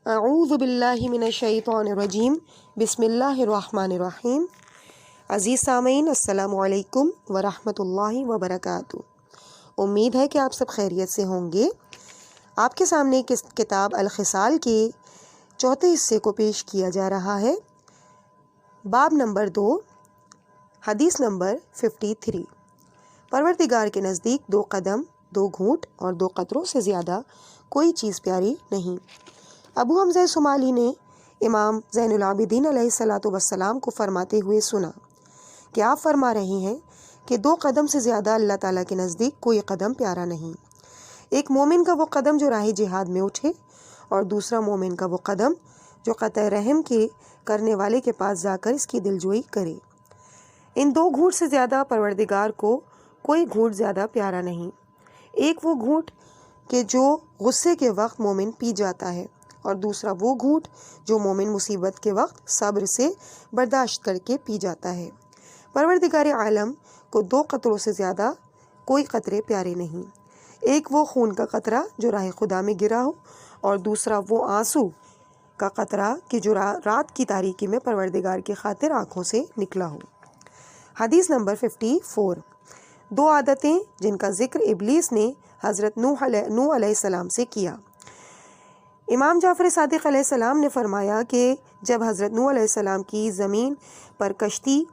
اعوذ باللہ من الشیطان الرجیم بسم اللہ الرحمن الرحیم۔ عزیز سامعین، السلام علیکم ورحمۃ اللہ وبرکاتہ۔ امید ہے کہ آپ سب خیریت سے ہوں گے۔ آپ کے سامنے کتاب الخصال کے چوتھے حصے کو پیش کیا جا رہا ہے۔ باب نمبر 2، حدیث نمبر 53۔ پروردگار کے نزدیک 2 قدم، 2 گھونٹ اور 2 قطروں سے زیادہ کوئی چیز پیاری نہیں۔ ابو حمزہ صومالی نے امام زین العابدین علیہ السلام کو فرماتے ہوئے سنا کہ آپ فرما رہے ہیں کہ 2 قدم سے زیادہ اللہ تعالیٰ کے نزدیک کوئی قدم پیارا نہیں۔ ایک مومن کا وہ قدم جو راہ جہاد میں اٹھے، اور دوسرا مومن کا وہ قدم جو قطع رحم کے کرنے والے کے پاس جا کر اس کی دلجوئی کرے۔ ان 2 گھونٹ سے زیادہ پروردگار کو کوئی گھونٹ زیادہ پیارا نہیں۔ ایک وہ گھونٹ کہ جو غصے کے وقت مومن پی جاتا ہے، اور دوسرا وہ گھونٹ جو مومن مصیبت کے وقت صبر سے برداشت کر کے پی جاتا ہے۔ پروردگار عالم کو 2 قطروں سے زیادہ کوئی قطرے پیارے نہیں۔ ایک وہ خون کا قطرہ جو راہ خدا میں گرا ہو، اور دوسرا وہ آنسو کا قطرہ کہ جو رات کی تاریکی میں پروردگار کی خاطر آنکھوں سے نکلا ہو۔ حدیث نمبر 54۔ 2 عادتیں جن کا ذکر ابلیس نے حضرت نوح علیہ السلام سے کیا۔ امام جعفر صادق علیہ السلام نے فرمایا کہ جب حضرت نوح علیہ السلام کی زمین پر کشتی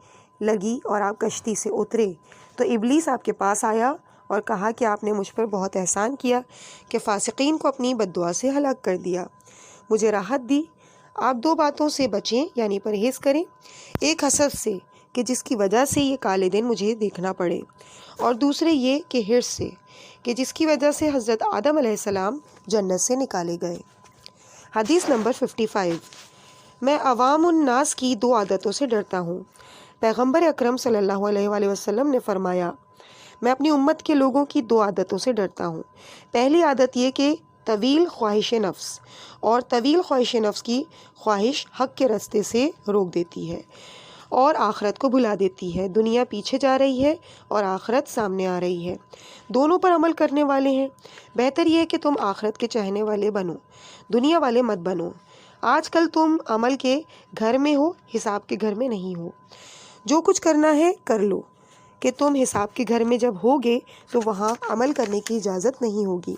لگی اور آپ کشتی سے اترے تو ابلیس آپ کے پاس آیا اور کہا کہ آپ نے مجھ پر بہت احسان کیا کہ فاسقین کو اپنی بد دعا سے ہلاک کر دیا، مجھے راحت دی۔ آپ 2 باتوں سے بچیں، یعنی پرہیز کریں۔ ایک حسد سے کہ جس کی وجہ سے یہ کالے دن مجھے دیکھنا پڑے، اور دوسرے یہ کہ حرص سے کہ جس کی وجہ سے حضرت آدم علیہ السلام جنت سے نکالے گئے۔ حدیث نمبر 55۔ میں عوام الناس کی 2 عادتوں سے ڈرتا ہوں۔ پیغمبر اکرم صلی اللہ علیہ وآلہ وسلم نے فرمایا، میں اپنی امت کے لوگوں کی 2 عادتوں سے ڈرتا ہوں۔ پہلی عادت یہ کہ طویل خواہش نفس، اور طویل خواہش نفس کی خواہش حق کے راستے سے روک دیتی ہے اور آخرت کو بھلا دیتی ہے۔ دنیا پیچھے جا رہی ہے اور آخرت سامنے آ رہی ہے، دونوں پر عمل کرنے والے ہیں۔ بہتر یہ ہے کہ تم آخرت کے چاہنے والے بنو، دنیا والے مت بنو۔ آج کل تم عمل کے گھر میں ہو، حساب کے گھر میں نہیں ہو۔ جو کچھ کرنا ہے کر لو، کہ تم حساب کے گھر میں جب ہوگے تو وہاں عمل کرنے کی اجازت نہیں ہوگی۔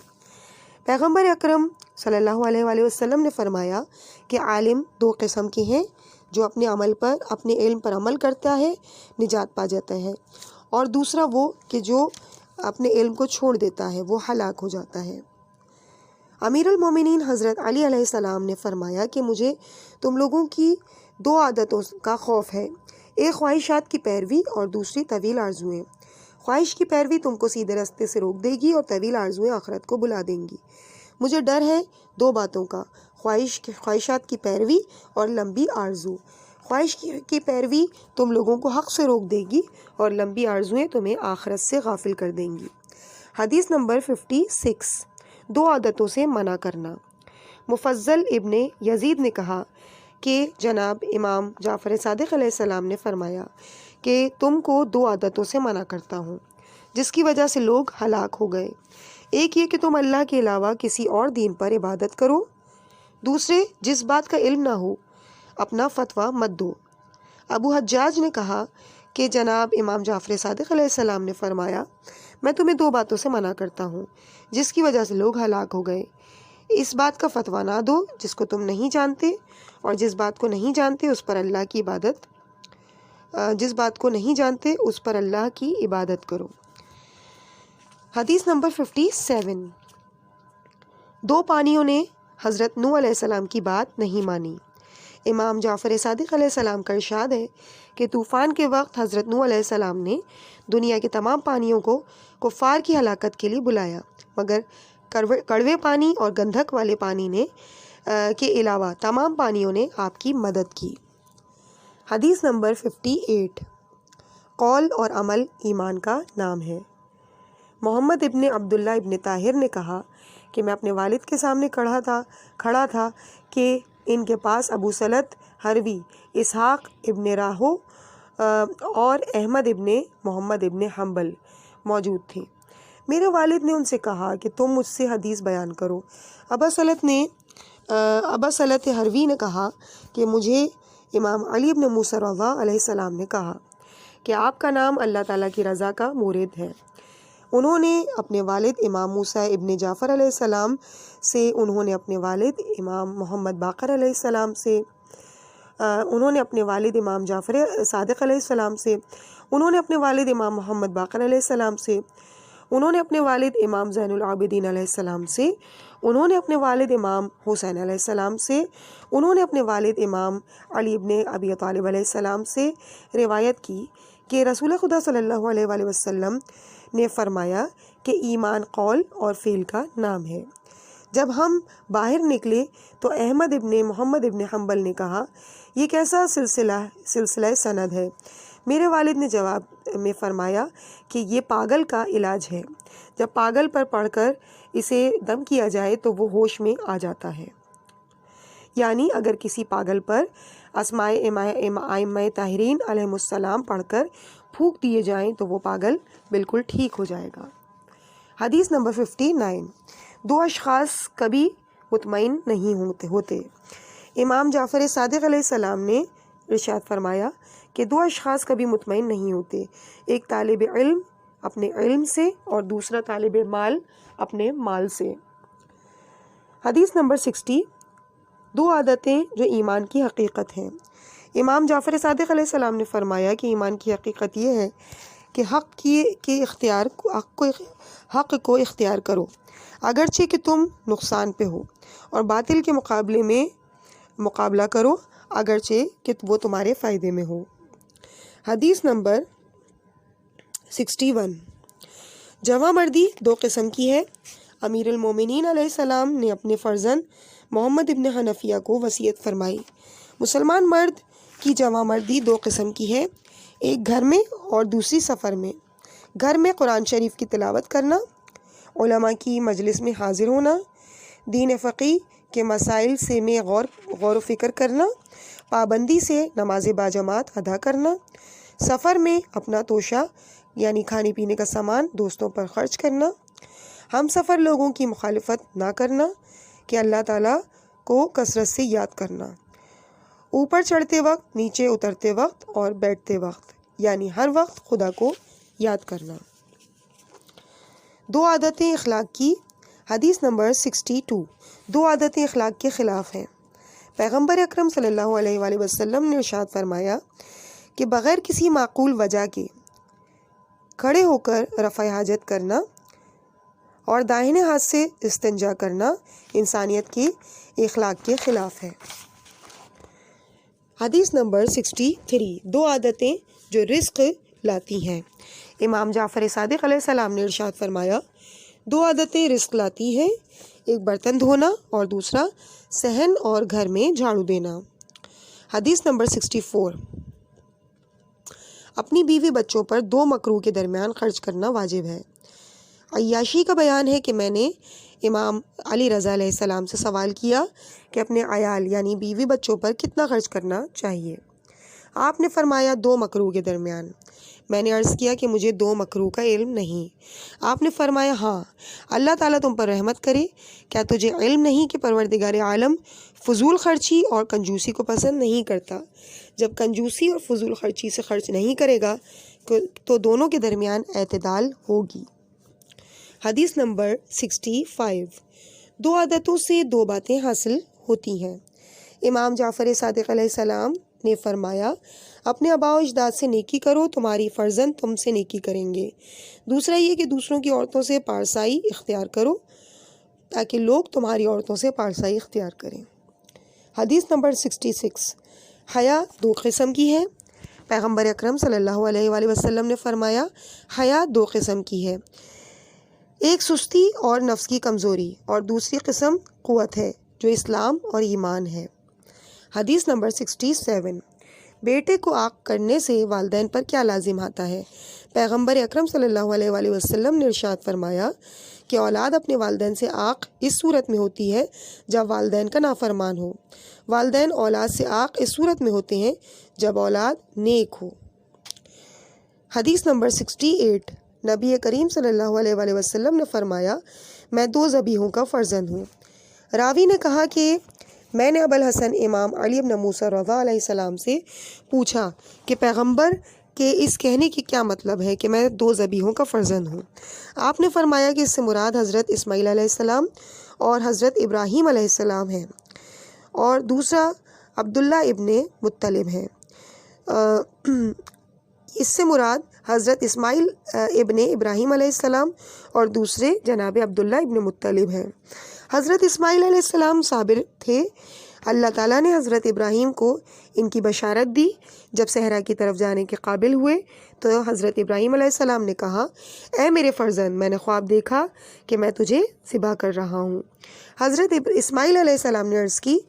پیغمبر اکرم صلی اللہ علیہ وآلہ وسلم نے فرمایا کہ عالم 2 قسم کے ہیں، جو اپنے علم پر عمل کرتا ہے نجات پا جاتا ہے، اور دوسرا وہ کہ جو اپنے علم کو چھوڑ دیتا ہے وہ ہلاک ہو جاتا ہے۔ امیر المومنین حضرت علی علیہ السلام نے فرمایا کہ مجھے تم لوگوں کی 2 عادتوں کا خوف ہے، ایک خواہشات کی پیروی اور دوسری طویل آرزوئیں۔ خواہش کی پیروی تم کو سیدھے راستے سے روک دے گی، اور طویل آرزوئیں آخرت کو بلا دیں گی۔ مجھے ڈر ہے 2 باتوں کا، خواہشات کی پیروی اور لمبی آرزو۔ خواہش کی پیروی تم لوگوں کو حق سے روک دے گی، اور لمبی آرزوئیں تمہیں آخرت سے غافل کر دیں گی۔ حدیث نمبر 56۔ 2 عادتوں سے منع کرنا۔ مفضل ابن یزید نے کہا کہ جناب امام جعفر صادق علیہ السلام نے فرمایا کہ تم کو 2 عادتوں سے منع کرتا ہوں جس کی وجہ سے لوگ ہلاک ہو گئے۔ ایک یہ کہ تم اللہ کے علاوہ کسی اور دین پر عبادت کرو، دوسرے جس بات کا علم نہ ہو اپنا فتویٰ مت دو۔ ابو حجاج نے کہا کہ جناب امام جعفر صادق علیہ السلام نے فرمایا، میں تمہیں 2 باتوں سے منع کرتا ہوں جس کی وجہ سے لوگ ہلاک ہو گئے۔ اس بات کا فتویٰ نہ دو جس کو تم نہیں جانتے، اور جس بات کو نہیں جانتے اس پر اللہ کی عبادت کرو۔ حدیث نمبر 57۔ 2 پانیوں نے حضرت نوح علیہ السلام کی بات نہیں مانی۔ امام جعفر صادق علیہ السلام کا ارشاد ہے کہ طوفان کے وقت حضرت نوح علیہ السلام نے دنیا کے تمام پانیوں کو کفار کی ہلاکت کے لیے بلایا، مگر کڑوے پانی اور گندھک والے پانی کے علاوہ تمام پانیوں نے آپ کی مدد کی۔ حدیث نمبر 58۔ قول اور عمل ایمان کا نام ہے۔ محمد ابن عبداللہ ابن طاہر نے کہا کہ میں اپنے والد کے سامنے کھڑا تھا کہ ان کے پاس ابو سلط حروی، اسحاق ابن راہو اور احمد ابن محمد ابن حنبل موجود تھے۔ میرے والد نے ان سے کہا کہ تم مجھ سے حدیث بیان کرو۔ ابو سلط نے ابا صلت حروی نے کہا کہ مجھے امام علی ابن موسیٰ رضا علیہ السلام نے کہا کہ آپ کا نام اللہ تعالیٰ کی رضا کا مورد ہے۔ انہوں نے اپنے والد امام موسیٰ ابن جعفر علیہ السلام سے، انہوں نے اپنے والد امام محمد باقر علیہ السلام سے، انہوں نے اپنے والد امام جعفر صادق علیہ السلام سے، انہوں نے اپنے والد امام محمد باقر علیہ السلام سے، انہوں نے اپنے والد امام زین العابدین علیہ السلام سے، انہوں نے اپنے والد امام حسین علیہ السلام سے، انہوں نے اپنے والد امام علی ابن ابی طالب علیہ السلام سے روایت کی کہ رسول خدا صلی اللہ علیہ وآلہ وسلم نے فرمایا کہ ایمان قول اور فعل کا نام ہے۔ جب ہم باہر نکلے تو احمد ابن محمد ابن حنبل نے کہا، یہ کیسا سلسلہ سند ہے؟ میرے والد نے جواب میں فرمایا کہ یہ پاگل کا علاج ہے، جب پاگل پر پڑھ کر اسے دم کیا جائے تو وہ ہوش میں آ جاتا ہے۔ یعنی اگر کسی پاگل پر اسماء ائمہ طاہرین علیہم السلام پڑھ کر پھونک دیے جائیں تو وہ پاگل بالکل ٹھیک ہو جائے گا۔ حدیث نمبر 59، دو اشخاص کبھی مطمئن نہیں ہوتے۔ امام جعفر صادق علیہ السلام نے ارشاد فرمایا کہ دو اشخاص کبھی مطمئن نہیں ہوتے، ایک طالب علم اپنے علم سے اور دوسرا طالب مال اپنے مال سے۔ حدیث نمبر 60، دو عادتیں جو ایمان کی حقیقت ہیں۔ امام جعفر صادق علیہ السلام نے فرمایا کہ ایمان کی حقیقت یہ ہے کہ حق کو اختیار کرو اگرچہ کہ تم نقصان پہ ہو، اور باطل کے مقابلے میں مقابلہ کرو اگرچہ کہ وہ تمہارے فائدے میں ہو۔ حدیث نمبر 61، جوان مردی دو قسم کی ہے۔ امیر المومنین علیہ السلام نے اپنے فرزند محمد ابن حنفیہ کو وصیت فرمائی، مسلمان مرد کی جوان مردی دو قسم کی ہے، ایک گھر میں اور دوسری سفر میں۔ گھر میں قرآن شریف کی تلاوت کرنا، علماء کی مجلس میں حاضر ہونا، دین فقہ کے مسائل سے میں غور و فکر کرنا، پابندی سے نماز باجماعت ادا کرنا۔ سفر میں اپنا توشہ یعنی کھانے پینے کا سامان دوستوں پر خرچ کرنا، ہم سفر لوگوں کی مخالفت نہ کرنا کہ اللہ تعالیٰ کو کثرت سے یاد کرنا، اوپر چڑھتے وقت، نیچے اترتے وقت اور بیٹھتے وقت، یعنی ہر وقت خدا کو یاد کرنا۔ دو عادتیں اخلاق کی۔ حدیث نمبر 62، دو عادتیں اخلاق کے خلاف ہیں۔ پیغمبر اکرم صلی اللہ علیہ وآلہ وسلم نے ارشاد فرمایا کہ بغیر کسی معقول وجہ کے کھڑے ہو کر رفع حاجت کرنا اور داہنے ہاتھ سے استنجا کرنا انسانیت کے اخلاق کے خلاف ہے۔ حدیث نمبر 63، دو عادتیں جو رزق لاتی ہیں۔ امام جعفر صادق علیہ السلام نے ارشاد فرمایا، دو عادتیں رزق لاتی ہیں، ایک برتن دھونا اور دوسرا صحن اور گھر میں جھاڑو دینا۔ حدیث نمبر 64، اپنی بیوی بچوں پر دو مکروہ کے درمیان خرچ کرنا واجب ہے۔ عیاشی کا بیان ہے کہ میں نے امام علی رضا علیہ السلام سے سوال کیا کہ اپنے عیال یعنی بیوی بچوں پر کتنا خرچ کرنا چاہیے؟ آپ نے فرمایا دو مکروہ کے درمیان۔ میں نے عرض کیا کہ مجھے دو مکروہ کا علم نہیں۔ آپ نے فرمایا ہاں، اللہ تعالیٰ تم پر رحمت کرے، کیا تجھے علم نہیں کہ پروردگار عالم فضول خرچی اور کنجوسی کو پسند نہیں کرتا؟ جب کنجوسی اور فضول خرچی سے خرچ نہیں کرے گا تو دونوں کے درمیان اعتدال ہوگی۔ حدیث نمبر 65، دو عادتوں سے دو باتیں حاصل ہوتی ہیں۔ امام جعفر صادق علیہ السلام نے فرمایا، اپنے آباء و اجداد سے نیکی کرو، تمہاری فرزند تم سے نیکی کریں گے۔ دوسرا یہ کہ دوسروں کی عورتوں سے پارسائی اختیار کرو تاکہ لوگ تمہاری عورتوں سے پارسائی اختیار کریں۔ حدیث نمبر 66، حیا دو قسم کی ہے۔ پیغمبر اکرم صلی اللہ علیہ وآلہ وسلم نے فرمایا، حیا دو قسم کی ہے، ایک سستی اور نفس کی کمزوری، اور دوسری قسم قوت ہے جو اسلام اور ایمان ہے۔ حدیث نمبر 67، بیٹے کو عاق کرنے سے والدین پر کیا لازم آتا ہے؟ پیغمبر اکرم صلی اللہ علیہ وآلہ وسلم نے ارشاد فرمایا کہ اولاد اپنے والدین سے عاق اس صورت میں ہوتی ہے جب والدین کا نافرمان ہو، والدین اولاد سے عاق اس صورت میں ہوتے ہیں جب اولاد نیک ہو۔ حدیث نمبر 68، نبی کریم صلی اللہ علیہ وآلہ وسلم نے فرمایا، میں دو ذبیحوں کا فرزند ہوں۔ راوی نے کہا کہ میں نے ابوالحسن امام علی بن موسیٰ رضا علیہ السلام سے پوچھا کہ پیغمبر کہ اس کہنے کی کیا مطلب ہے کہ میں 2 ذبیحوں کا فرزند ہوں؟ آپ نے فرمایا کہ اس سے مراد حضرت اسماعیل علیہ السلام اور حضرت ابراہیم علیہ السلام ہیں، اور دوسرا عبداللہ ابن مطلب ہے۔ اس سے مراد حضرت اسماعیل ابن ابراہیم علیہ السلام اور دوسرے جناب عبداللہ ابن مطلب ہیں۔ حضرت اسماعیل علیہ السلام صابر تھے۔ اللہ تعالیٰ نے حضرت ابراہیم کو ان کی بشارت دی۔ جب صحرا کی طرف جانے کے قابل ہوئے تو حضرت ابراہیم علیہ السلام نے کہا، اے میرے فرزند، میں نے خواب دیکھا کہ میں تجھے ذبح کر رہا ہوں۔ حضرت اسماعیل علیہ السلام نے عرض کی،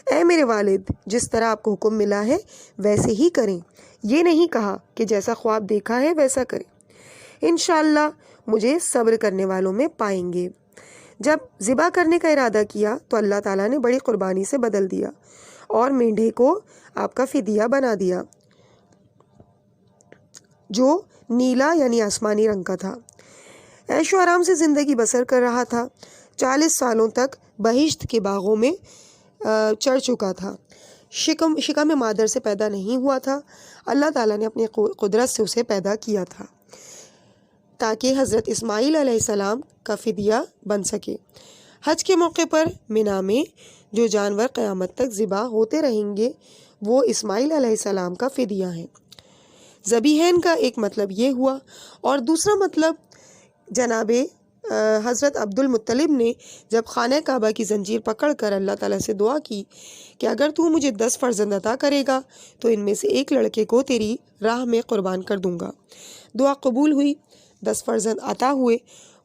اے میرے والد، جس طرح آپ کو حکم ملا ہے ویسے ہی کریں، یہ نہیں کہا کہ جیسا خواب دیکھا ہے ویسا کریں، انشاءاللہ مجھے صبر کرنے والوں میں پائیں گے۔ جب ذبح کرنے کا ارادہ کیا تو اللہ تعالیٰ نے بڑی قربانی سے بدل دیا اور مینڈھے کو آپ کا فدیہ بنا دیا، جو نیلا یعنی آسمانی رنگ کا تھا۔ عیش و آرام سے زندگی بسر کر رہا تھا۔ 40 سالوں تک بہشت کے باغوں میں چڑھ چکا تھا۔ شکم مادر سے پیدا نہیں ہوا تھا۔ اللہ تعالیٰ نے اپنی قدرت سے اسے پیدا کیا تھا تاکہ حضرت اسماعیل علیہ السلام کا فدیہ بن سکے۔ حج کے موقع پر مینا میں جو جانور قیامت تک ذبح ہوتے رہیں گے وہ اسماعیل علیہ السلام کا فدیہ ہیں۔ ذبیحین کا ایک مطلب یہ ہوا، اور دوسرا مطلب جناب حضرت عبد المطلب نے جب خانہ کعبہ کی زنجیر پکڑ کر اللہ تعالیٰ سے دعا کی کہ اگر تو مجھے 10 فرزند عطا کرے گا تو ان میں سے ایک لڑکے کو تیری راہ میں قربان کر دوں گا۔ دعا قبول ہوئی، 10 فرزند عطا ہوئے۔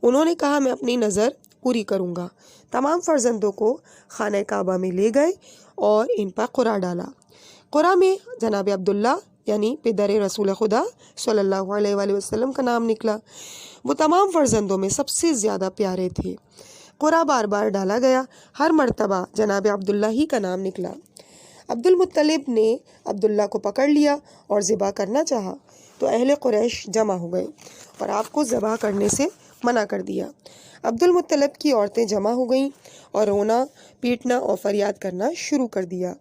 انہوں نے کہا میں اپنی نظر پوری کروں گا۔ تمام فرزندوں کو خانہ کعبہ میں لے گئے اور ان پر قرعہ ڈالا۔ قرعہ میں جناب عبداللہ یعنی پدر رسول خدا صلی اللہ علیہ وآلہ وسلم کا نام نکلا۔ وہ تمام فرزندوں میں سب سے زیادہ پیارے تھے۔ قرعہ بار بار ڈالا گیا، ہر مرتبہ جناب عبداللہ ہی کا نام نکلا۔ عبد المطلب نے عبداللہ کو پکڑ لیا اور ذبح کرنا چاہا تو اہل قریش جمع ہو گئے اور آپ کو ذبح کرنے سے منع کر دیا۔ عبد المطلب کی عورتیں جمع ہو گئیں اور رونا پیٹنا اور فریاد کرنا شروع کر دیا۔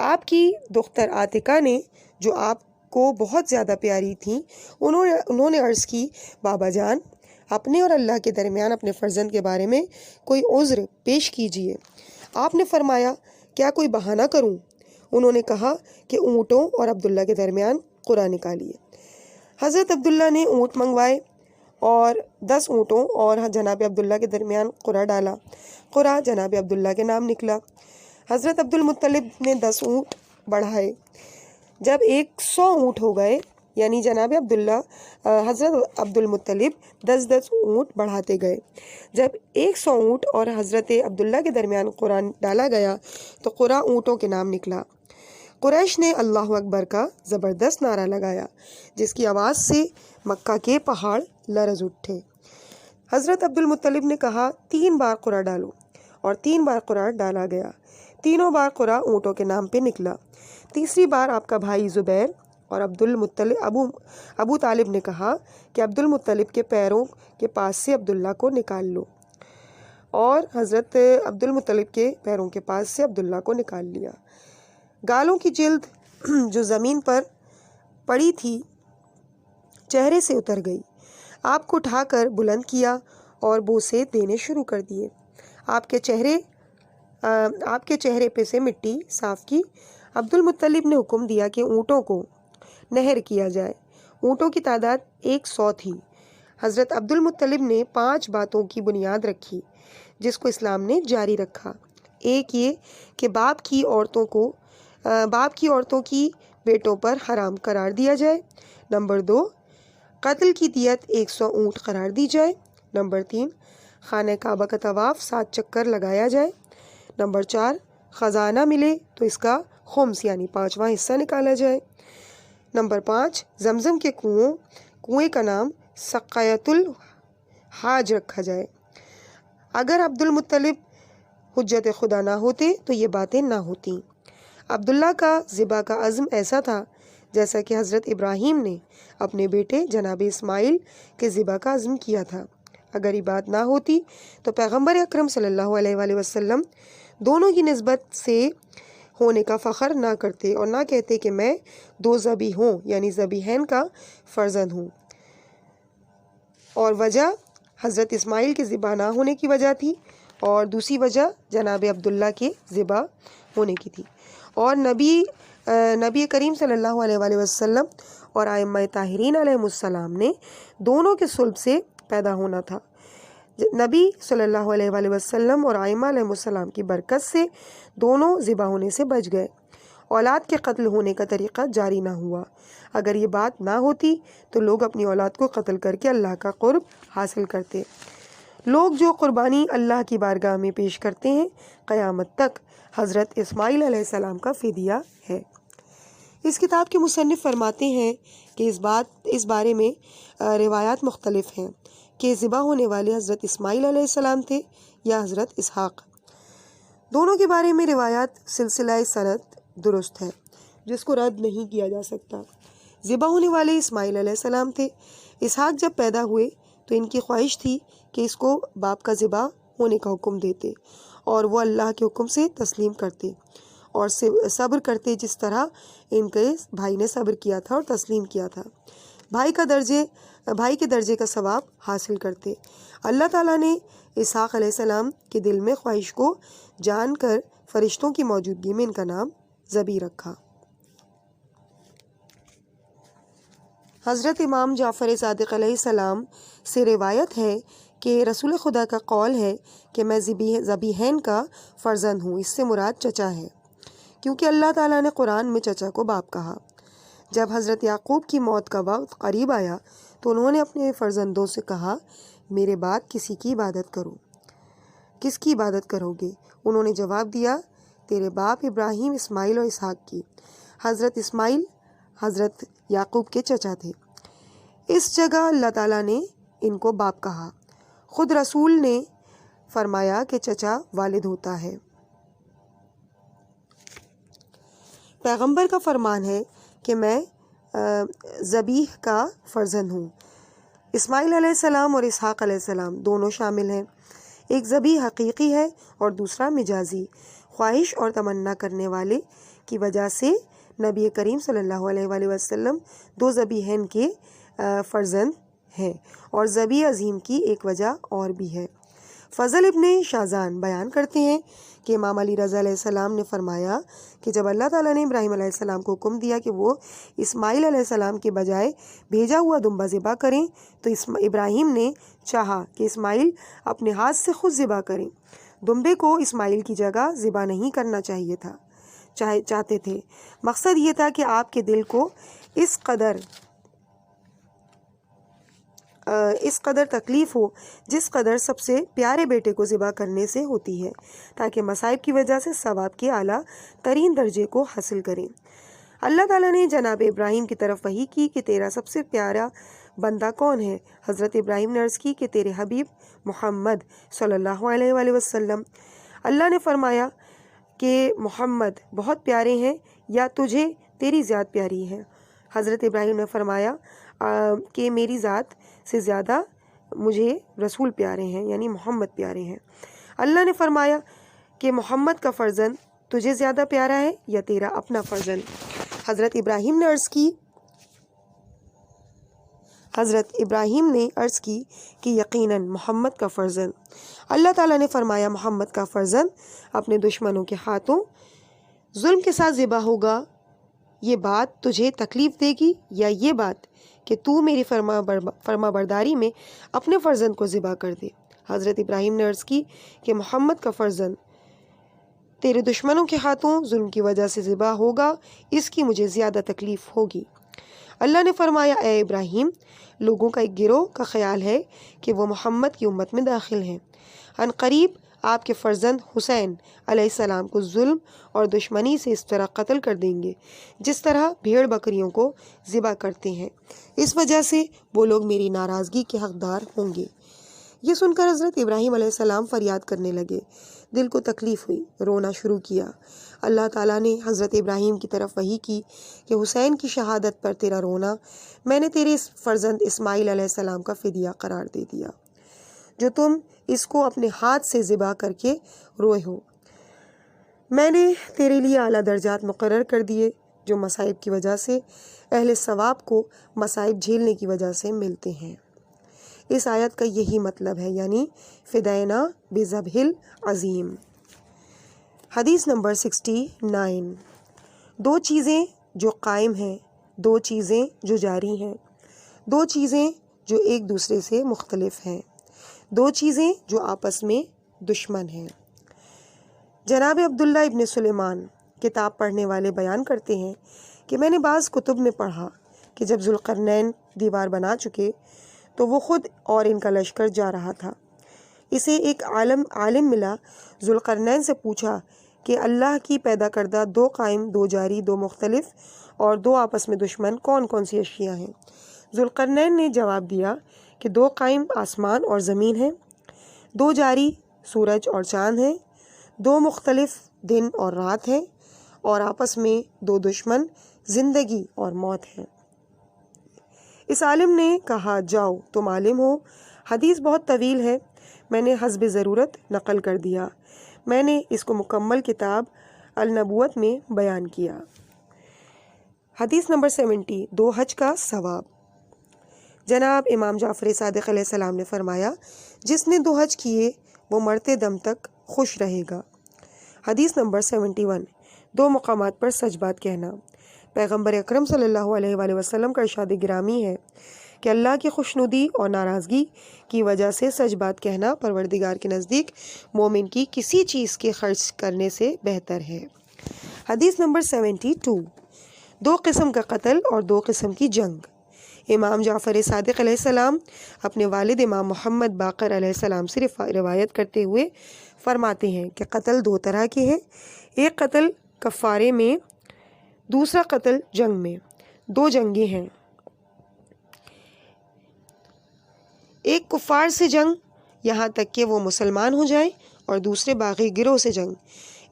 آپ کی دختر عاتقہ نے، جو آپ کو بہت زیادہ پیاری تھیں، انہوں نے عرض کی، بابا جان، اپنے اور اللہ کے درمیان اپنے فرزند کے بارے میں کوئی عذر پیش کیجیے۔ آپ نے فرمایا، کیا کوئی بہانہ کروں؟ انہوں نے کہا کہ اونٹوں اور عبداللہ کے درمیان قرعہ نکالیے۔ حضرت عبداللہ نے اونٹ منگوائے اور 10 اونٹوں اور جناب عبداللہ کے درمیان قرعہ ڈالا۔ قرعہ جناب عبداللہ کے نام نکلا۔ حضرت عبد المطلب نے 10 اونٹ بڑھائے۔ جب 100 اونٹ ہو گئے، یعنی جناب عبداللہ حضرت عبد المطلب 10 اونٹ بڑھاتے گئے۔ جب 100 اونٹ اور حضرت عبداللہ کے درمیان قرعہ ڈالا گیا تو قرعہ اونٹوں کے نام نکلا۔ قریش نے اللہ اکبر کا زبردست نعرہ لگایا، جس کی آواز سے مکہ کے پہاڑ لرز اٹھے۔ حضرت عبد المطلب نے کہا، 3 بار قرعہ ڈالو، اور 3 بار قرعہ ڈالا گیا۔ تینوں بار قرعہ اونٹوں کے نام پہ نکلا۔ تیسری بار آپ کا بھائی زبیر اور ابو طالب نے کہا کہ عبد المطلب کے پیروں کے پاس سے عبداللہ کو نکال لو، اور حضرت عبد المطلب کے پیروں کے پاس سے عبداللہ کو نکال لیا۔ گالوں کی جلد جو زمین پر پڑی تھی چہرے سے اتر گئی۔ آپ کو اٹھا کر بلند کیا اور بوسے دینے شروع کر دیے۔ آپ کے چہرے پہ سے مٹی صاف کی۔ عبد المطلب نے حکم دیا کہ اونٹوں کو نہر کیا جائے۔ اونٹوں کی تعداد 100 تھی۔ حضرت عبد المطلب نے 5 باتوں کی بنیاد رکھی جس کو اسلام نے جاری رکھا۔ ایک یہ کہ باپ کی عورتوں کی بیٹوں پر حرام قرار دیا جائے۔ نمبر 2، قتل کی دیت 100 اونٹ قرار دی جائے۔ نمبر 3، خانہ کعبہ کا طواف 7 چکر لگایا جائے۔ نمبر 4، خزانہ ملے تو اس کا خمس یعنی 5واں حصہ نکالا جائے۔ نمبر 5، زمزم کے کنویں کا نام سقایت الحاج رکھا جائے۔ اگر عبد المطلب حجت خدا نہ ہوتے تو یہ باتیں نہ ہوتیں۔ عبداللہ کا ذبح کا عزم ایسا تھا جیسا کہ حضرت ابراہیم نے اپنے بیٹے جناب اسماعیل کے ذبح کا عزم کیا تھا۔ اگر یہ بات نہ ہوتی تو پیغمبر اکرم صلی اللہ علیہ وآلہ وسلم دونوں کی نسبت سے ہونے کا فخر نہ کرتے اور نہ کہتے کہ میں دو ذبیحوں یعنی ذبیحین کا فرزند ہوں، اور وجہ حضرت اسماعیل کے ذبح نہ ہونے کی وجہ تھی، اور دوسری وجہ جناب عبداللہ کے ذبح ہونے کی تھی۔ اور نبی کریم صلی اللہ علیہ وآلہ وسلم اور ائمہ طاہرین علیہم السلام نے دونوں کے صلب سے پیدا ہونا تھا۔ نبی صلی اللہ علیہ وآلہ وسلم اور ائمہ علیہم السلام کی برکت سے دونوں ذبح ہونے سے بچ گئے، اولاد کے قتل ہونے کا طریقہ جاری نہ ہوا۔ اگر یہ بات نہ ہوتی تو لوگ اپنی اولاد کو قتل کر کے اللہ کا قرب حاصل کرتے۔ لوگ جو قربانی اللہ کی بارگاہ میں پیش کرتے ہیں قیامت تک حضرت اسماعیل علیہ السلام کا فدیہ ہے۔ اس کتاب کے مصنف فرماتے ہیں کہ اس بارے میں روایات مختلف ہیں کہ ذبح ہونے والے حضرت اسماعیل علیہ السلام تھے یا حضرت اسحاق۔ دونوں کے بارے میں روایات سلسلہ سند درست ہے جس کو رد نہیں کیا جا سکتا۔ ذبح ہونے والے اسماعیل علیہ السلام تھے۔ اسحاق جب پیدا ہوئے تو ان کی خواہش تھی کہ اس کو باپ کا ذبح ہونے کا حکم دیتے اور وہ اللہ کے حکم سے تسلیم کرتے اور صبر کرتے جس طرح ان کے بھائی نے صبر کیا تھا اور تسلیم کیا تھا، بھائی کے درجے کا ثواب حاصل کرتے۔ اللہ تعالیٰ نے اسحاق علیہ السلام کے دل میں خواہش کو جان کر فرشتوں کی موجودگی میں ان کا نام ذبیح رکھا۔ حضرت امام جعفر صادق علیہ السلام سے روایت ہے کہ رسول خدا کا قول ہے کہ میں ذبیحین کا فرزند ہوں۔ اس سے مراد چچا ہے، کیونکہ اللہ تعالیٰ نے قرآن میں چچا کو باپ کہا۔ جب حضرت یعقوب کی موت کا وقت قریب آیا تو انہوں نے اپنے فرزندوں سے کہا، میرے بعد کسی کی عبادت کرو۔ کس کی عبادت کرو گے؟ انہوں نے جواب دیا، تیرے باپ ابراہیم، اسماعیل اور اسحاق کی۔ حضرت اسماعیل حضرت یعقوب کے چچا تھے۔ اس جگہ اللہ تعالیٰ نے ان کو باپ کہا۔ خود رسول نے فرمایا کہ چچا والد ہوتا ہے۔ پیغمبر کا فرمان ہے کہ میں ذبیح کا فرزند ہوں۔ اسماعیل علیہ السلام اور اسحاق علیہ السلام دونوں شامل ہیں۔ ایک ذبیح حقیقی ہے اور دوسرا مجازی۔ خواہش اور تمنا کرنے والے کی وجہ سے نبی کریم صلی اللہ علیہ وآلہ وسلم دو ذبیحین کے فرزند ہیں، اور ذبیح عظیم کی ایک وجہ اور بھی ہے۔ فضل ابن شازان بیان کرتے ہیں کہ امام علی رضا علیہ السلام نے فرمایا کہ جب اللہ تعالیٰ نے ابراہیم علیہ السلام کو حکم دیا کہ وہ اسماعیل علیہ السلام کے بجائے بھیجا ہوا دمبا ذبح کریں تو ابراہیم نے چاہا کہ اسماعیل اپنے ہاتھ سے خود ذبح کریں۔ دمبے کو اسماعیل کی جگہ ذبح نہیں کرنا چاہتے تھے۔ مقصد یہ تھا کہ آپ کے دل کو اس قدر تکلیف ہو جس قدر سب سے پیارے بیٹے کو ذبح کرنے سے ہوتی ہے، تاکہ مصائب کی وجہ سے ثواب کے اعلیٰ ترین درجے کو حاصل کریں۔ اللہ تعالیٰ نے جناب ابراہیم کی طرف وحی کی کہ تیرا سب سے پیارا بندہ کون ہے؟ حضرت ابراہیم نے عرض کی کہ تیرے حبیب محمد صلی اللہ علیہ وآلہ وسلم۔ اللہ نے فرمایا کہ محمد بہت پیارے ہیں یا تجھے تیری ذات پیاری ہے؟ حضرت ابراہیم نے فرمایا کہ میری ذات سے زیادہ مجھے رسول پیارے ہیں، یعنی محمد پیارے ہیں۔ اللہ نے فرمایا کہ محمد کا فرزند تجھے زیادہ پیارا ہے یا تیرا اپنا فرزند؟ حضرت ابراہیم نے عرض کی کہ یقیناً محمد کا فرزند۔ اللہ تعالیٰ نے فرمایا محمد کا فرزند اپنے دشمنوں کے ہاتھوں ظلم کے ساتھ ذبح ہوگا۔ یہ بات تجھے تکلیف دے گی یا یہ بات کہ تو میری فرما برداری میں اپنے فرزند کو ذبح کر دے؟ حضرت ابراہیم نے عرض کی کہ محمد کا فرزند تیرے دشمنوں کے ہاتھوں ظلم کی وجہ سے ذبح ہوگا، اس کی مجھے زیادہ تکلیف ہوگی۔ اللہ نے فرمایا اے ابراہیم، لوگوں کا ایک گروہ کا خیال ہے کہ وہ محمد کی امت میں داخل ہیں۔ عن قریب آپ کے فرزند حسین علیہ السلام کو ظلم اور دشمنی سے اس طرح قتل کر دیں گے جس طرح بھیڑ بکریوں کو ذبح کرتے ہیں۔ اس وجہ سے وہ لوگ میری ناراضگی کے حقدار ہوں گے۔ یہ سن کر حضرت ابراہیم علیہ السلام فریاد کرنے لگے، دل کو تکلیف ہوئی، رونا شروع کیا۔ اللہ تعالیٰ نے حضرت ابراہیم کی طرف وحی کی کہ حسین کی شہادت پر تیرا رونا میں نے تیرے فرزند اسماعیل علیہ السلام کا فدیہ قرار دے دیا، جو تم اس کو اپنے ہاتھ سے ذبح کر کے روئے ہو۔ میں نے تیرے لیے اعلیٰ درجات مقرر کر دیے جو مصائب کی وجہ سے اہل ثواب کو مصائب جھیلنے کی وجہ سے ملتے ہیں۔ اس آیت کا یہی مطلب ہے، یعنی فدینا بذبح العظیم۔ حدیث نمبر 69۔ دو چیزیں جو قائم ہیں، دو چیزیں جو جاری ہیں، دو چیزیں جو ایک دوسرے سے مختلف ہیں، دو چیزیں جو آپس میں دشمن ہیں۔ جناب عبداللہ ابن سلیمان کتاب پڑھنے والے بیان کرتے ہیں کہ میں نے بعض کتب میں پڑھا کہ جب ذوالقرنین دیوار بنا چکے تو وہ خود اور ان کا لشکر جا رہا تھا۔ اسے ایک عالم ملا، ذوالقرنین سے پوچھا کہ اللہ کی پیدا کردہ دو قائم، دو جاری، دو مختلف اور دو آپس میں دشمن کون کون سی اشیاء ہیں؟ ذوالقرنین نے جواب دیا کہ دو قائم آسمان اور زمین ہیں، دو جاری سورج اور چاند ہیں، دو مختلف دن اور رات ہیں، اور آپس میں دو دشمن زندگی اور موت ہیں۔ اس عالم نے کہا، جاؤ تم عالم ہو، حدیث بہت طویل ہے، میں نے حسب ضرورت نقل کر دیا۔ میں نے اس کو مکمل کتاب النبوت میں بیان کیا۔ حدیث نمبر 70۔ دو حج کا ثواب۔ جناب امام جعفر صادق علیہ السلام نے فرمایا، جس نے دو حج کیے وہ مرتے دم تک خوش رہے گا۔ حدیث نمبر 71۔ دو مقامات پر سچ بات کہنا۔ پیغمبر اکرم صلی اللہ علیہ وآلہ وسلم کا ارشاد گرامی ہے کہ اللہ کی خوشنودی اور ناراضگی کی وجہ سے سچ بات کہنا پروردگار کے نزدیک مومن کی کسی چیز کے خرچ کرنے سے بہتر ہے۔ حدیث نمبر 72۔ دو قسم کا قتل اور دو قسم کی جنگ۔ امام جعفر صادق علیہ السلام اپنے والد امام محمد باقر علیہ السلام سے روایت کرتے ہوئے فرماتے ہیں کہ قتل دو طرح کے ہیں، ایک قتل کفارے میں، دوسرا قتل جنگ میں۔ دو جنگیں ہیں، ایک کفار سے جنگ یہاں تک کہ وہ مسلمان ہو جائیں، اور دوسرے باغی گروہ سے جنگ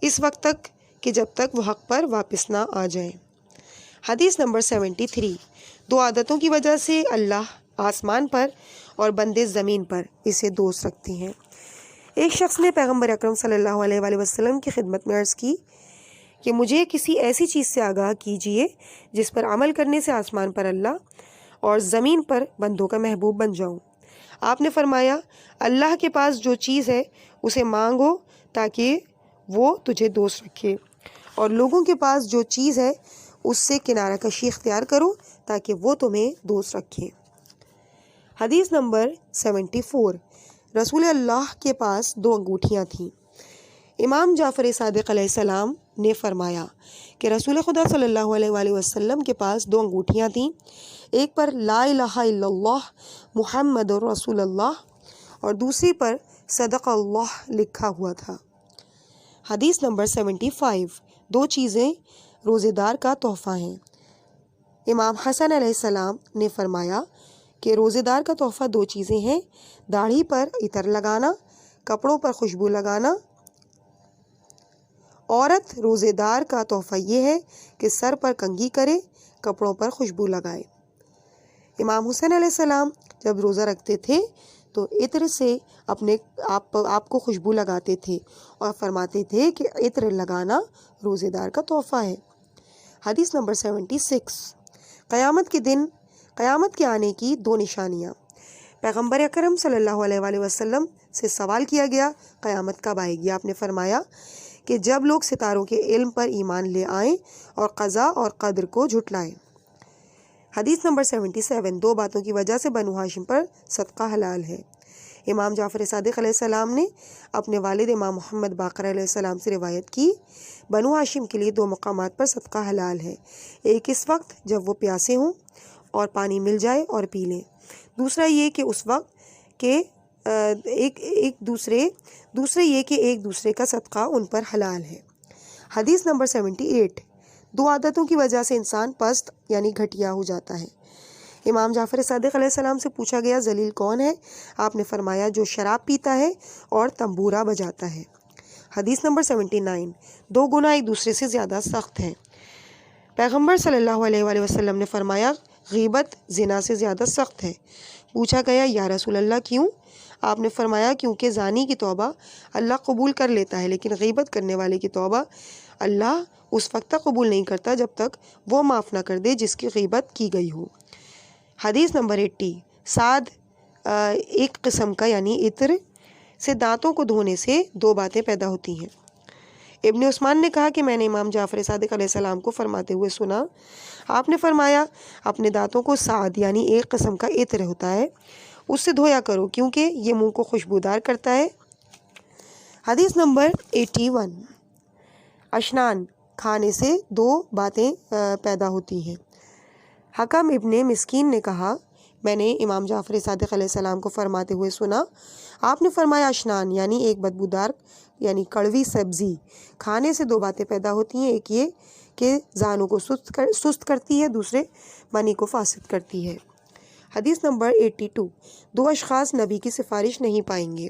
اس وقت تک کہ جب تک وہ حق پر واپس نہ آ جائیں۔ حدیث نمبر 73۔ دو عادتوں کی وجہ سے اللہ آسمان پر اور بندے زمین پر اسے دوست رکھتے ہیں۔ ایک شخص نے پیغمبر اکرم صلی اللہ علیہ وآلہ وسلم کی خدمت میں عرض کی کہ مجھے کسی ایسی چیز سے آگاہ کیجیے جس پر عمل کرنے سے آسمان پر اللہ اور زمین پر بندوں کا محبوب بن جاؤں۔ آپ نے فرمایا، اللہ کے پاس جو چیز ہے اسے مانگو تاکہ وہ تجھے دوست رکھے، اور لوگوں کے پاس جو چیز ہے اس سے کنارہ کشی اختیار کرو تاکہ وہ تمہیں دوست رکھے۔ حدیث نمبر 74۔ رسول اللہ کے پاس دو انگوٹھیاں تھیں۔ امام جعفر صادق علیہ السلام نے فرمایا کہ رسول خدا صلی اللہ علیہ وآلہ وسلم کے پاس دو انگوٹھیاں تھیں، ایک پر لا الہ الا اللہ محمد رسول اللہ اور دوسری پر صدق اللہ لکھا ہوا تھا۔ حدیث نمبر 75۔ دو چیزیں روزے دار کا تحفہ ہیں۔ امام حسن علیہ السلام نے فرمایا کہ روزے دار کا تحفہ دو چیزیں ہیں، داڑھی پر عطر لگانا، کپڑوں پر خوشبو لگانا۔ عورت روزے دار کا تحفہ یہ ہے کہ سر پر کنگھی کرے، کپڑوں پر خوشبو لگائے۔ امام حسین علیہ السلام جب روزہ رکھتے تھے تو عطر سے اپنے آپ کو خوشبو لگاتے تھے اور فرماتے تھے کہ عطر لگانا روزے دار کا تحفہ ہے۔ حدیث نمبر 76۔ قیامت کے دن، قیامت کے آنے کی دو نشانیاں۔ پیغمبر اکرم صلی اللہ علیہ وآلہ وسلم سے سوال کیا گیا، قیامت کب آئے گی؟ آپ نے فرمایا کہ جب لوگ ستاروں کے علم پر ایمان لے آئیں اور قضا اور قدر کو جھٹلائیں۔ حدیث نمبر 77۔ دو باتوں کی وجہ سے بنو ہاشم پر صدقہ حلال ہے۔ امام جعفر صادق علیہ السلام نے اپنے والد امام محمد باقر علیہ السلام سے روایت کی، بنو ہاشم کے لیے دو مقامات پر صدقہ حلال ہے، ایک اس وقت جب وہ پیاسے ہوں اور پانی مل جائے اور پی لیں، دوسرا یہ کہ اس وقت کہ دوسرے یہ کہ ایک دوسرے کا صدقہ ان پر حلال ہے۔ حدیث نمبر 78۔ دو عادتوں کی وجہ سے انسان پست یعنی گھٹیا ہو جاتا ہے۔ امام جعفر صادق علیہ السلام سے پوچھا گیا، ذلیل کون ہے؟ آپ نے فرمایا، جو شراب پیتا ہے اور تنبورہ بجاتا ہے۔ حدیث نمبر 79۔ دو گناہ ایک دوسرے سے زیادہ سخت ہیں۔ پیغمبر صلی اللہ علیہ وآلہ وسلم نے فرمایا، غیبت زنا سے زیادہ سخت ہے۔ پوچھا گیا، یا رسول اللہ کیوں؟ آپ نے فرمایا کیونکہ زانی کی توبہ اللہ قبول کر لیتا ہے، لیکن غیبت کرنے والے کی توبہ اللہ اس وقت تک قبول نہیں کرتا جب تک وہ معاف نہ کر دے جس کی غیبت کی گئی ہو۔ حدیث نمبر 80، سعد ایک قسم کا یعنی عطر سے دانتوں کو دھونے سے دو باتیں پیدا ہوتی ہیں۔ ابن عثمان نے کہا کہ میں نے امام جعفر صادق علیہ السلام کو فرماتے ہوئے سنا، آپ نے فرمایا اپنے دانتوں کو سعد یعنی ایک قسم کا عطر ہوتا ہے اس سے دھویا کرو کیونکہ یہ منہ کو خوشبودار کرتا ہے۔ حدیث نمبر 81، اشنان کھانے سے دو باتیں پیدا ہوتی ہیں۔ حکم ابن مسکین نے کہا میں نے امام جعفر صادق علیہ السلام کو فرماتے ہوئے سنا، آپ نے فرمایا اشنان یعنی ایک بدبودار یعنی کڑوی سبزی کھانے سے دو باتیں پیدا ہوتی ہیں، ایک یہ کہ زانوں کو سست کرتی ہے، دوسرے منی کو فاسد کرتی ہے۔ حدیث نمبر 82، دو اشخاص نبی کی سفارش نہیں پائیں گے۔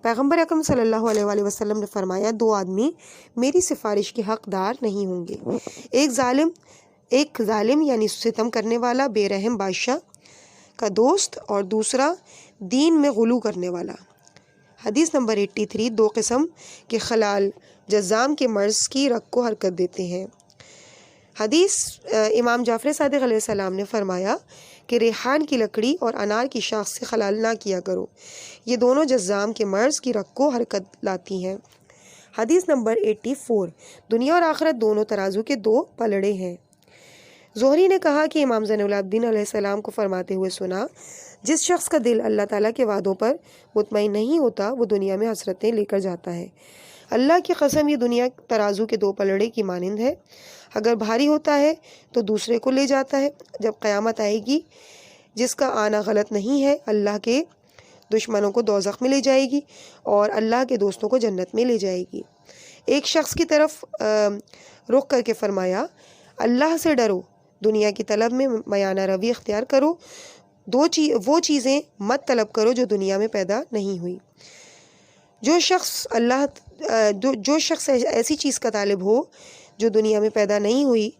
پیغمبر اکرم صلی اللہ علیہ وآلہ وسلم نے فرمایا دو آدمی میری سفارش کے حقدار نہیں ہوں گے، ایک ظالم یعنی ستم کرنے والا بے رحم بادشاہ کا دوست اور دوسرا دین میں غلو کرنے والا۔ حدیث نمبر 83، دو قسم کے خلال جزام کے مرض کی رگ کو حرکت دیتے ہیں۔ حدیث امام جعفر صادق علیہ السلام نے فرمایا کہ ریحان کی لکڑی اور انار کی شاخ سے خلال نہ کیا کرو، یہ دونوں جزام کے مرض کی رگ کو حرکت لاتی ہیں۔ حدیث نمبر 84، دنیا اور آخرت دونوں ترازو کے دو پلڑے ہیں۔ زہری نے کہا کہ امام زین العابدین علیہ السلام کو فرماتے ہوئے سنا، جس شخص کا دل اللہ تعالیٰ کے وعدوں پر مطمئن نہیں ہوتا وہ دنیا میں حسرتیں لے کر جاتا ہے۔ اللہ کی قسم یہ دنیا ترازو کے دو پلڑے کی مانند ہے، اگر بھاری ہوتا ہے تو دوسرے کو لے جاتا ہے۔ جب قیامت آئے گی جس کا آنا غلط نہیں ہے، اللہ کے دشمنوں کو دوزخ میں لے جائے گی اور اللہ کے دوستوں کو جنت میں لے جائے گی۔ ایک شخص کی طرف رخ کر کے فرمایا، اللہ سے ڈرو، دنیا کی طلب میں میانہ روی اختیار کرو، وہ چیزیں مت طلب کرو جو دنیا میں پیدا نہیں ہوئی۔ جو شخص ایسی چیز کا طالب ہو جو دنیا میں پیدا نہیں ہوئی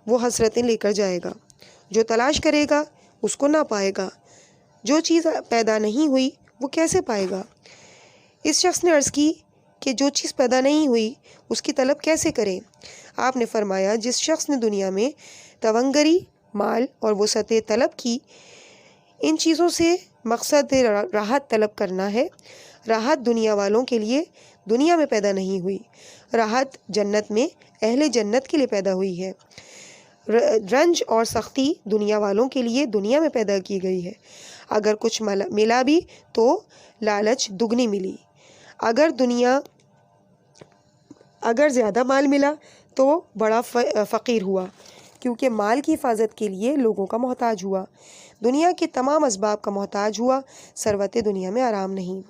وہ حسرتیں لے کر جائے گا، جو تلاش کرے گا اس کو نہ پائے گا، جو چیز پیدا نہیں ہوئی وہ کیسے پائے گا؟ اس شخص نے عرض کی کہ جو چیز پیدا نہیں ہوئی اس کی طلب کیسے کرے؟ آپ نے فرمایا جس شخص نے دنیا میں تونگری، مال اور وسعت طلب کی، ان چیزوں سے مقصد راحت طلب کرنا ہے۔ راحت دنیا والوں کے لیے دنیا میں پیدا نہیں ہوئی، راحت جنت میں اہل جنت کے لیے پیدا ہوئی ہے۔ رنج اور سختی دنیا والوں کے لیے دنیا میں پیدا کی گئی ہے۔ اگر کچھ ملا بھی تو لالچ دگنی ملی، اگر زیادہ مال ملا تو بڑا فقیر ہوا، کیونکہ مال کی حفاظت کے لیے لوگوں کا محتاج ہوا، دنیا کے تمام اسباب کا محتاج ہوا، ثروت دنیا میں آرام نہیں۔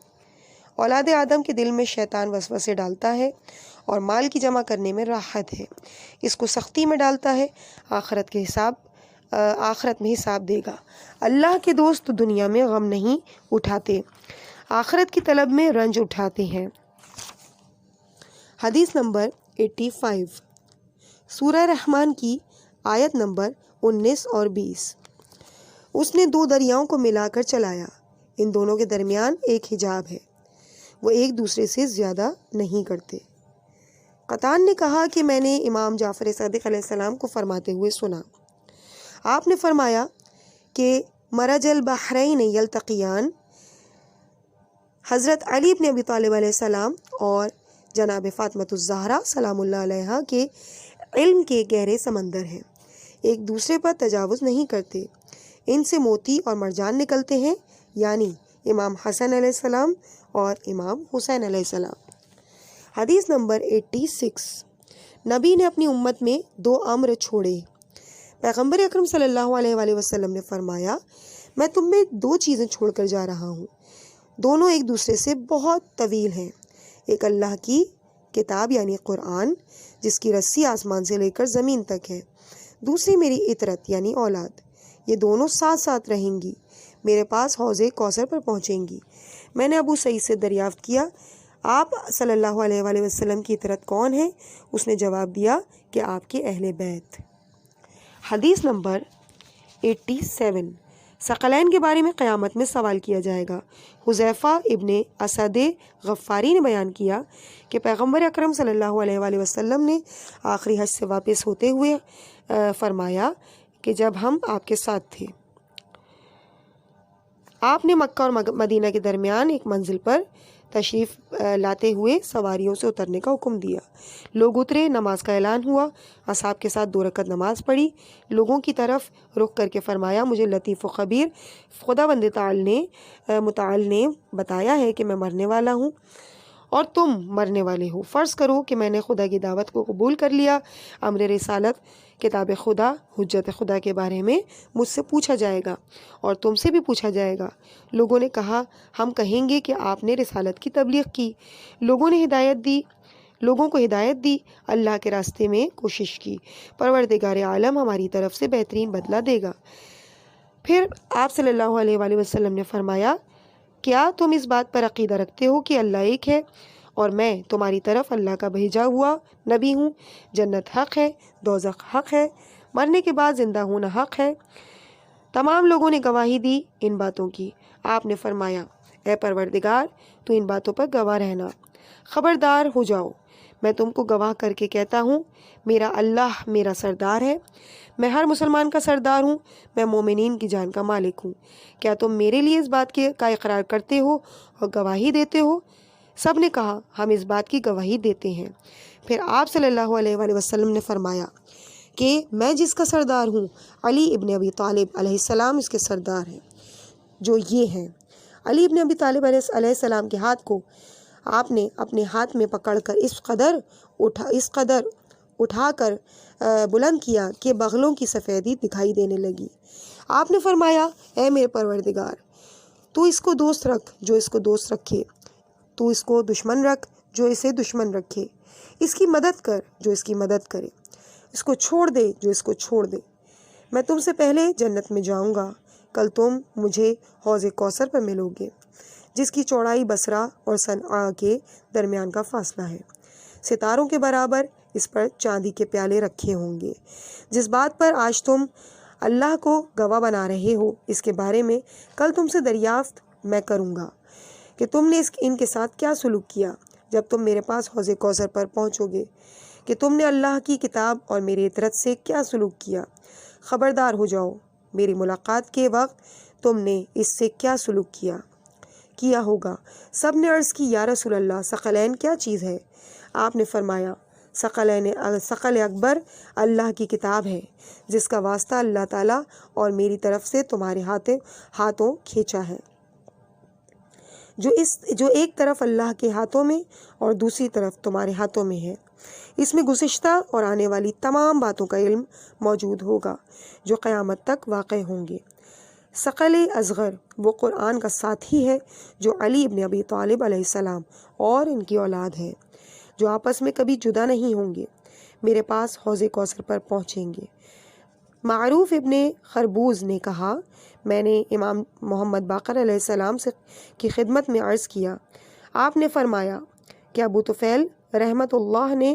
اولاد آدم کے دل میں شیطان وسوسے ڈالتا ہے اور مال کی جمع کرنے میں راحت ہے، اس کو سختی میں ڈالتا ہے، آخرت میں حساب دے گا۔ اللہ کے دوست دنیا میں غم نہیں اٹھاتے، آخرت کی طلب میں رنج اٹھاتے ہیں۔ حدیث نمبر 85، سورہ رحمان کی آیت نمبر 19 اور 20، اس نے دو دریاؤں کو ملا کر چلایا، ان دونوں کے درمیان ایک حجاب ہے، وہ ایک دوسرے سے زیادہ نہیں کرتے۔ قطان نے کہا کہ میں نے امام جعفر صادق علیہ السلام کو فرماتے ہوئے سنا، آپ نے فرمایا کہ مرج البحرین یلتقیان، حضرت علی بن ابی طالب علیہ السلام اور جناب فاطمۃ الزہرا سلام اللہ علیہا کے علم کے گہرے سمندر ہیں، ایک دوسرے پر تجاوز نہیں کرتے، ان سے موتی اور مرجان نکلتے ہیں، یعنی امام حسن علیہ السلام اور امام حسین علیہ السلام۔ حدیث نمبر 86، نبی نے اپنی امت میں دو امر چھوڑے۔ پیغمبر اکرم صلی اللہ علیہ وآلہ وسلم نے فرمایا میں تم میں دو چیزیں چھوڑ کر جا رہا ہوں، دونوں ایک دوسرے سے بہت طویل ہیں، ایک اللہ کی کتاب یعنی قرآن جس کی رسی آسمان سے لے کر زمین تک ہے، دوسری میری اطرت یعنی اولاد، یہ دونوں ساتھ ساتھ رہیں گی، میرے پاس حوض کوثر پر پہنچیں گی۔ میں نے ابو سعید سے دریافت کیا آپ صلی اللہ علیہ وآلہ وسلم کی اطرت کون ہے؟ اس نے جواب دیا کہ آپ کے اہل بیت۔ حدیث نمبر 87، ثقلین کے بارے میں قیامت میں سوال کیا جائے گا۔ حذیفہ ابن اسد غفاری نے بیان کیا کہ پیغمبر اکرم صلی اللہ علیہ وآلہ وسلم نے آخری حج سے واپس ہوتے ہوئے فرمایا کہ جب ہم آپ کے ساتھ تھے، آپ نے مکہ اور مدینہ کے درمیان ایک منزل پر تشریف لاتے ہوئے سواریوں سے اترنے کا حکم دیا۔ لوگ اترے، نماز کا اعلان ہوا، اصحاب کے ساتھ 2 رکعت نماز پڑھی، لوگوں کی طرف رخ کر کے فرمایا مجھے لطیف و خبیر خداوند متعال نے بتایا ہے کہ میں مرنے والا ہوں اور تم مرنے والے ہو۔ فرض کرو کہ میں نے خدا کی دعوت کو قبول کر لیا، امر رسالت، کتاب خدا، حجت خدا کے بارے میں مجھ سے پوچھا جائے گا اور تم سے بھی پوچھا جائے گا۔ لوگوں نے کہا ہم کہیں گے کہ آپ نے رسالت کی تبلیغ کی، لوگوں کو ہدایت دی، اللہ کے راستے میں کوشش کی، پروردگار عالم ہماری طرف سے بہترین بدلہ دے گا۔ پھر آپ صلی اللہ علیہ وآلہ وسلم نے فرمایا کیا تم اس بات پر عقیدہ رکھتے ہو کہ اللہ ایک ہے اور میں تمہاری طرف اللہ کا بھیجا ہوا نبی ہوں؟ جنت حق ہے، دوزخ حق ہے، مرنے کے بعد زندہ ہونا حق ہے۔ تمام لوگوں نے گواہی دی ان باتوں کی۔ آپ نے فرمایا اے پروردگار تو ان باتوں پر گواہ رہنا، خبردار ہو جاؤ، میں تم کو گواہ کر کے کہتا ہوں میرا اللہ میرا سردار ہے، میں ہر مسلمان کا سردار ہوں، میں مومنین کی جان کا مالک ہوں۔ کیا تم میرے لیے اس بات کا اقرار کرتے ہو اور گواہی دیتے ہو؟ سب نے کہا ہم اس بات کی گواہی دیتے ہیں۔ پھر آپ صلی اللہ علیہ وآلہ وسلم نے فرمایا کہ میں جس کا سردار ہوں علی ابن ابی طالب علیہ السلام اس کے سردار ہیں، جو یہ ہیں۔ علی ابن ابی طالب علیہ السلام کے ہاتھ کو آپ نے اپنے ہاتھ میں پکڑ کر اس قدر اٹھا کر بلند کیا کہ بغلوں کی سفیدی دکھائی دینے لگی۔ آپ نے فرمایا اے میرے پروردگار تو اس کو دوست رکھ جو اس کو دوست رکھے، تو اس کو دشمن رکھ جو اسے دشمن رکھے، اس کی مدد کر جو اس کی مدد کرے، اس کو چھوڑ دے جو اس کو چھوڑ دے۔ میں تم سے پہلے جنت میں جاؤں گا، کل تم مجھے حوض کوثر پر ملو گے جس کی چوڑائی بصرہ اور صنعاء کے درمیان کا فاصلہ ہے، ستاروں کے برابر اس پر چاندی کے پیالے رکھے ہوں گے۔ جس بات پر آج تم اللہ کو گواہ بنا رہے ہو اس کے بارے میں کل تم سے دریافت میں کروں گا کہ تم نے ان کے ساتھ کیا سلوک کیا جب تم میرے پاس حوض کوثر پر پہنچو گے، کہ تم نے اللہ کی کتاب اور میری اطاعت سے کیا سلوک کیا۔ خبردار ہو جاؤ میری ملاقات کے وقت تم نے اس سے کیا سلوک کیا ہوگا۔ سب نے عرض کی یا رسول اللہ ثقلین کیا چیز ہے؟ آپ نے فرمایا ثقل اکبر اللہ کی کتاب ہے جس کا واسطہ اللہ تعالیٰ اور میری طرف سے تمہارے ہاتھوں کھینچا ہے، جو ایک طرف اللہ کے ہاتھوں میں اور دوسری طرف تمہارے ہاتھوں میں ہے۔ اس میں گزشتہ اور آنے والی تمام باتوں کا علم موجود ہوگا جو قیامت تک واقع ہوں گے۔ ثقل اصغر وہ قرآن کا ساتھی ہے جو علی ابن ابی طالب علیہ السلام اور ان کی اولاد ہے، جو آپس میں کبھی جدا نہیں ہوں گے، میرے پاس حوض کوثر پر پہنچیں گے۔ معروف ابن خربوز نے کہا میں نے امام محمد باقر علیہ السلام کی خدمت میں عرض کیا، آپ نے فرمایا کہ ابو طفیل رحمۃ اللہ نے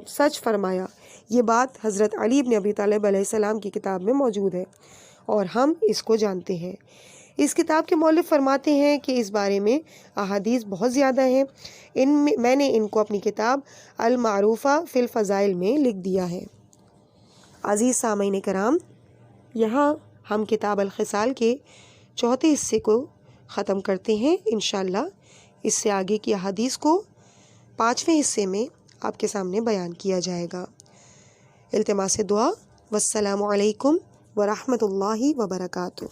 سچ فرمایا۔ یہ بات حضرت علی ابن ابی طالب علیہ السلام کی کتاب میں موجود ہے اور ہم اس کو جانتے ہیں۔ اس کتاب کے مؤلف فرماتے ہیں کہ اس بارے میں احادیث بہت زیادہ ہیں، میں نے ان کو اپنی کتاب المعروفہ فی الفضائل میں لکھ دیا ہے۔ عزیز سامعین کرام، یہاں ہم کتاب الخصال کے 4تھے حصے کو ختم کرتے ہیں۔ انشاءاللہ اس سے آگے کی احادیث کو 5ویں حصے میں آپ کے سامنے بیان کیا جائے گا۔ التماس دعا، والسلام علیکم ورحمۃ اللہ وبرکاتہ۔